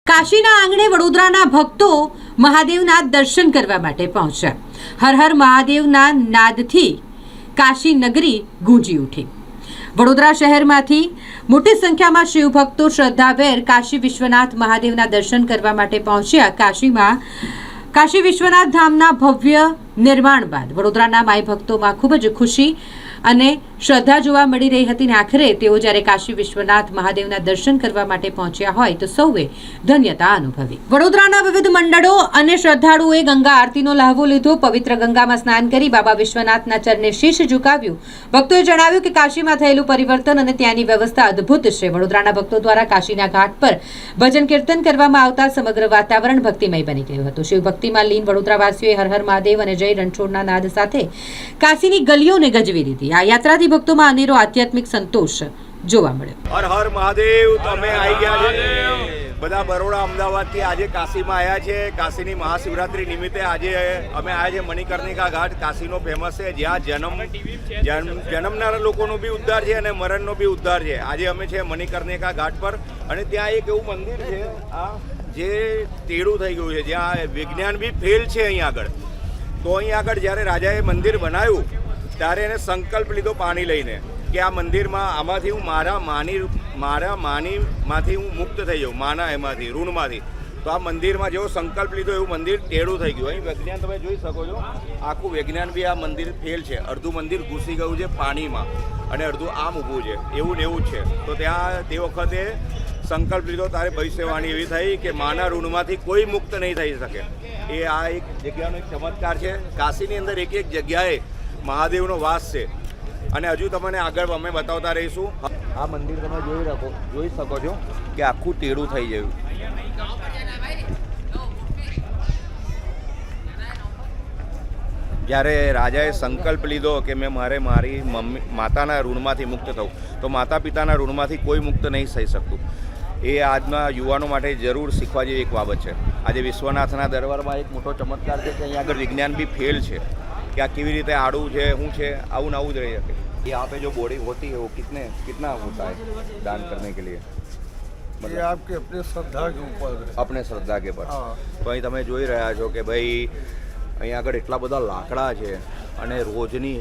કાશીના આંગણે વડોદરાના ભક્તો મહાદેવના દર્શન કરવા માટે પહોંચ્યા। હર હર મહાદેવના નાદથી કાશી નગરી ગૂંજી ઉઠી। વડોદરા શહેરમાંથી મોટી સંખ્યામાં શિવભક્તો શ્રદ્ધાભેર કાશી વિશ્વનાથ મહાદેવના દર્શન કરવા માટે પહોંચ્યા। કાશીમાં કાશી વિશ્વનાથ ધામના ભવ્ય નિર્માણ બાદ વડોદરાના માઈ ભક્તોમાં ખૂબ જ ખુશી અને શ્રદ્ધા જોવા મળી રહી હતી। ને આખરે તેઓ જ્યારે કાશી વિશ્વનાથ મહાદેવના દર્શન કરવા માટે પહોંચ્યા હોય તો સૌએ ધન્યતા અનુભવી। વડોદરાના વિવિધ મંડળો અને શ્રદ્ધાળુઓએ ગંગા આરતીનો લહાવો લીધો। પવિત્ર ગંગામાં સ્નાન કરી બાબા વિશ્વનાથના ચરણે શીશ ઝુકાવ્યું। ભક્તોએ જણાવ્યું કે કાશીમાં થયેલું પરિવર્તન અને ત્યાંની વ્યવસ્થા અદ્ભુત છે। વડોદરાના ભક્તો દ્વારા કાશીના ઘાટ પર ભજન કીર્તન કરવામાં આવતા સમગ્ર વાતાવરણ ભક્તિમય બની ગયું હતું। શિવ ભક્તિમાં લીન વડોદરાવાસીઓએ હર હર મહાદેવ અને જય રણછોડના નાદ સાથે કાશીની ગલીઓને ગજવી દીધી। આ યાત્રાથી ભક્તોમાં અનેરો આધ્યાત્મિક સંતોષ જોવા મળ્યો। હર હર મહાદેવ। તમે આવી ગયા છે બધા બરોડા અમદાવાદથી આજે કાશીમાં આવ્યા છે। કાશીની મહાશિવરાત્રી નિમિત્તે આજે અમે આવ્યા છે મણિકર્ણિકા ઘાટ। કાશીનો ફેમસ છે જ્યાં જન્મનારા લોકોનો બી ઉદ્ધાર છે અને મરણનો બી ઉદ્ધાર છે। આજે અમે છે મણિકર્ણિકા ઘાટ પર અને ત્યાં એક એવું મંદિર છે આ જે ટેઢું થઈ ગયું છે, જ્યાં વિજ્ઞાન બી ફેલ છે અહીંયા આગળ। તો અહીંયા આગળ જ્યારે રાજાએ મંદિર બનાવ્યું ત્યારે એને સંકલ્પ લીધો પાણી લઈને કે આ મંદિરમાં આમાંથી હું મારા માનીમાંથી હું મુક્ત થઈ જાઉં, માના એમાંથી ઋણમાંથી। તો આ મંદિરમાં જેવો સંકલ્પ લીધો એવું મંદિર ટેઢું થઈ ગયું। અહીં વિજ્ઞાન તમે જોઈ શકો છો, આખું વિજ્ઞાન બી આ મંદિર ફેલ છે। અડધું મંદિર ઘૂસી ગયું છે પાણીમાં અને અડધું આમ ઊભું છે, એવું ને એવું જ છે। તો ત્યાં તે વખતે સંકલ્પ લીધો તારે ભવિષ્યવાણી એવી થઈ કે માના ઋણમાંથી કોઈ મુક્ત નહીં થઈ શકે। એ આ એક જગ્યાનો એક ચમત્કાર છે। કાશીની અંદર એક એક જગ્યાએ મહાદેવનો વાસ છે અને હજુ તમને આગળ અમે બતાવતા રહીશું। આ મંદિર તમે જોઈ શકો છો કે આખું ટેઢું થઈ ગયું। જ્યારે રાજાએ સંકલ્પ લીધો કે મારી માતાના ઋણમાંથી મુક્ત થવું, તો માતા પિતાના ઋણમાંથી કોઈ મુક્ત નહીં થઈ શકતું। એ આજના યુવાનો માટે જરૂર શીખવા જેવી એક બાબત છે। આજે વિશ્વનાથના દરબારમાં એક મોટો ચમત્કાર છે કે અહીંયા આગળ વિજ્ઞાન બી ફેલ છે कि आ केवी रीते आड़ू है हूँ है आવું ना જ રહી શકે। यहाँ पे जो बॉडी होती है वो कितना होता है दान करने के लिए? ये आपके अपने श्रद्धा के ऊपर है। अपने श्रद्धा के पर। तो અહીં તમે જોઈ રહ્યા છો કે ભાઈ અહીંયા આગળ એટલા બધા લાકડા છે અને રોજની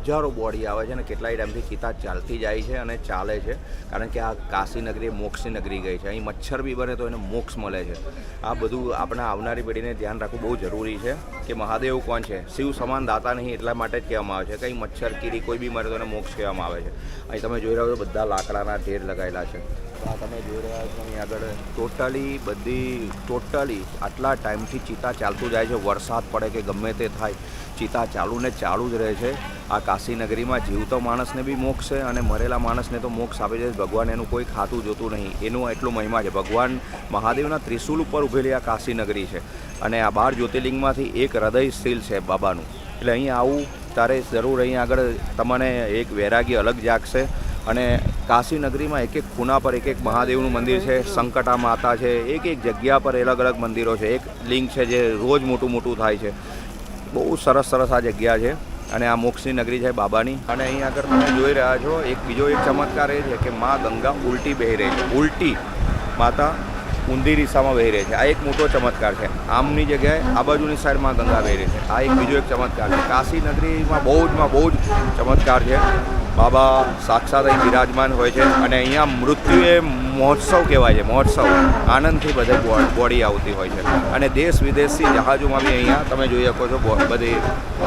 હજારો બોડી આવે છે અને કેટલાય ટાઈમથી ચિતા ચાલતી જાય છે અને ચાલે છે, કારણ કે આ કાશી નગરી મોક્ષની નગરી ગઈ છે। અહીં મચ્છર બી બને તો એને મોક્ષ મળે છે। આ બધું આપણે આવનારી પેઢીને ધ્યાન રાખવું બહુ જરૂરી છે કે મહાદેવ કોણ છે, શિવ સમાન દાતા નહીં એટલા માટે જ કહેવામાં આવે છે। કંઈ મચ્છર કીડી કોઈ બી મરે તો એને મોક્ષ કહેવામાં આવે છે। અહીં તમે જોઈ રહ્યા છો બધા લાકડાના ઢેર લગાવેલા છે। આ તમે જોઈ રહ્યા છો અહીં આગળ ટોટલી આટલા ટાઈમથી ચિતા ચાલતું જાય છે। વરસાદ પડે કે ગમે તે થાય ચિતા ચાલુ ને ચાલુ જ રહે છે। આ કાશી નગરીમાં જીવતો માણસને બી મોક્ષ છે અને મરેલા માણસને તો મોક્ષ આપે છે। ભગવાન એનું કોઈ ખાતું જોતું નહીં, એનું એટલું મહિમા છે। ભગવાન મહાદેવના ત્રિશુલ ઉપર ઊભેલી આ કાશી નગરી છે અને આ 12 જ્યોતિર્લિંગમાંથી એક હૃદય શીલ છે બાબાનું। એટલે અહીં આવું તારે જરૂર અહીં આગળ તમને એક વૈરાગ્ય અલગ જાગશે। અને કાશી નગરીમાં એક એક ખૂણા પર એક મહાદેવનું મંદિર છે, સંકટા માતા છે, એક જગ્યા પર અલગ અલગ મંદિરો છે। એક લિંગ છે જે રોજ મોટું થાય છે। બહુ સરસ આ જગ્યા છે અને આ મોક્ષની નગરી છે બાબાની। અને અહીં આગળ તમે જોઈ રહ્યા છો બીજો એક ચમત્કાર એ છે કે મા ગંગા ઉલટી વહી રહી છે। ઉલટી માતા ઊંધી દિશામાં વહી રહી છે। આ એક મોટો ચમત્કાર છે। આમની જગ્યાએ આ બાજુની સાઈડમાં ગંગા વહી રહી છે। આ એક બીજો એક ચમત્કાર છે। કાશી નગરીમાં બહુ જ ચમત્કાર છે। બાબા સાક્ષાત અહીં બિરાજમાન હોય છે અને અહીંયા મૃત્યુ એ મહોત્સવ કહેવાય છે। મહોત્સવ આનંદથી બધે બોડી આવતી હોય છે અને દેશ વિદેશથી જહાજોમાં બી અહીંયા તમે જોઈ શકો છો બધી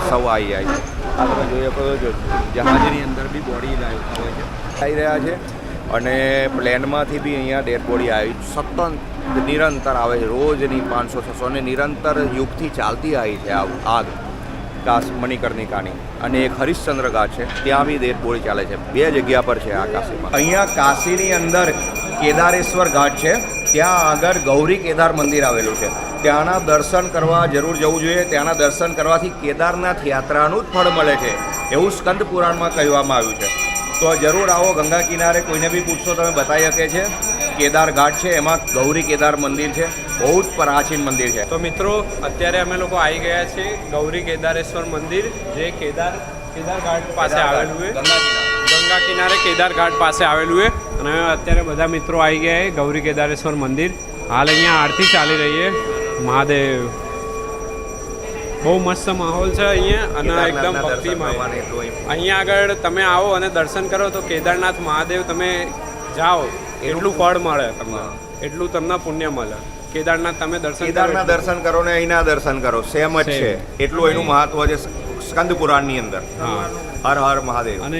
સૌ આવી જાય છે। આ તમે જોઈ શકો છો જહાજની અંદર બી બોડી હોય છે, આવી રહ્યા છે અને પ્લેનમાંથી બી અહીંયા ડેડ બોડી આવી સતત નિરંતર આવે છે। રોજની 500-600 અને નિરંતર યુગથી ચાલતી આવી છે આગ મણિકર્ણિકાની। અને એક હરિશ્ચંદ્ર ઘાટ છે, ત્યાં બી ડેડ બોડી ચાલે છે। 2 જગ્યા પર છે આ કાશીમાં। અહીંયા કાશીની અંદર કેદારેશ્વર ઘાટ છે, ત્યાં આગળ ગૌરી કેદાર મંદિર આવેલું છે। ત્યાંના દર્શન કરવા જરૂર જવું જોઈએ। ત્યાંના દર્શન કરવાથી કેદારનાથ યાત્રાનું જ ફળ મળે છે એવું સ્કંદ પુરાણમાં કહેવામાં આવ્યું છે। તો જરૂર આવો ગંગા કિનારે, કોઈને બી પૂછશો તમે બતાવી શકે છે। કેદાર ઘાટ છે, એમાં ગૌરી કેદાર મંદિર છે, બહુ જ પ્રાચીન મંદિર છે। તો મિત્રો અત્યારે અમે લોકો આવી ગયા છીએ ગૌરી કેદારેશ્વર મંદિર, જે કેદાર ઘાટ પાસે આવેલું છે, ગંગા ગંગા કિનારે કેદાર ઘાટ પાસે આવેલું છે અને અત્યારે બધા મિત્રો આવી ગયા છે ગૌરી કેદારેશ્વર મંદિર. હાલ અહીંયા આરતી ચાલી રહી છે. મહાદેવ, બહુ મસ્ત માહોલ છે અહીંયા અને એકદમ ભક્તિમય. અહીંયા આગળ તમે આવો અને દર્શન કરો તો કેદારનાથ મહાદેવ તમે જાઓ એટલું ફળ મળે તમને, એટલું તમને પુણ્ય મળે. કેદારનાથ તમે કેદારના દર્શન કરો ને અહીંના દર્શન કરો, સેમ જ છે. એટલું એનું મહત્વ છે સ્કંદ પુરાણની અંદર. હા, હર હર મહાદેવ. અને